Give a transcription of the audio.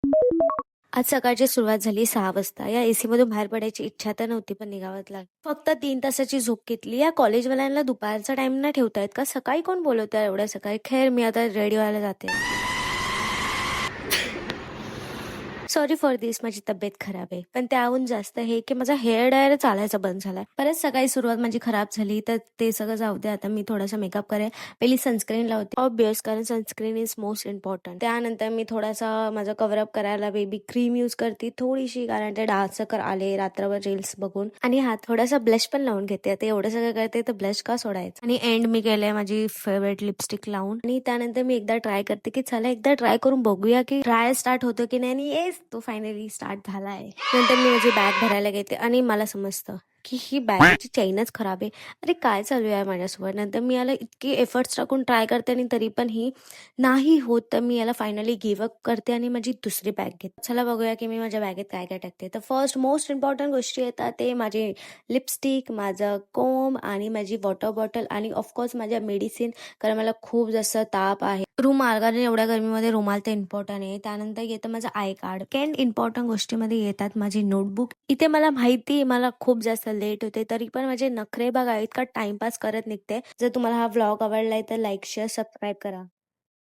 आज सकाळची सुरुवात झाली 6 वाजता. या एसी मधून बाहेर पडायची इच्छा तर नव्हती, पण निघावंच लागलं. फक्त 3 तासाची झोप घेतली. या कॉलेजवाल्यांना दुपारचा टाइम नाही ठेवतायत का? सकाळी कोण बोलवतंय एवढ्या सकाळी? खैर, मी आता रेडी व्हायला जाते. सॉरी फॉर दिस, माझी तब्येत खराब आहे. पण त्याहून जास्त हे की माझा हेअर ड्रायर चालायचा बंद झालाय. परत सकाळी सुरुवात माझी खराब झाली, तर ते सगळं जाऊ दे. आता मी थोडासा मेकअप करेन. पहिली सनस्क्रीन लावते, ऑब्वियस, कारण सनस्क्रीन इज मोस्ट इम्पॉर्टंट. त्यानंतर मी थोडासा माझा कव्हरअप करायला बेबी क्रीम यूज करते थोडीशी, कारण ते डार्क सर्कल आले रात्रभर रील्स बघून. आणि हा थोडासा ब्लश पण लावून घेते. आता एवढं सगळं करते तर ब्लश का सोडायचं. आणि एंड मी केलंय माझी फेवरेट लिपस्टिक लावून. आणि त्यानंतर मी एकदा ट्राय करते की चला एकदा ट्राय करून बघूया की ट्राय स्टार्ट होतो की नाही. आणि येस, तो फायनली स्टार्ट झालाय. नंतर मी माझी बॅग भरायला घेते आणि मला समजतं की ही बॅगची चेनच खराब आहे. अरे काय चालू आहे माझ्यासोबत. नंतर मी याला इतके एफर्ट्स टाकून ट्राय करते आणि तरी पण ही नाही होत. तर मी याला फायनली गिव्ह अप करते आणि माझी दुसरी बॅग घेते. चला बघूया की मी माझ्या बॅगेत काय काय टाकते. तर फर्स्ट मोस्ट इम्पॉर्टंट गोष्टी येतात ते माझे लिपस्टिक, माझं कोम आणि माझी वॉटर बॉटल आणि ऑफकोर्स माझ्या मेडिसिन, कारण मला खूप जास्त ताप आहे. रुमाल, कारण एवढ्या गरमीमध्ये रुमाल तर इम्पॉर्टंट आहे. त्यानंतर येतं माझं आय कार्ड. सेकंड इम्पॉर्टंट गोष्टीमध्ये येतात माझी नोटबुक. इथे मला माहिती आहे मला खूप जास्त लेट होते, तरी पण माझे नखरे बघा, इतका टाइमपास करत निघते. जर तुम्हाला हा व्लॉग आवडलाय तर लाईक, शेअर, सबस्क्राईब करा.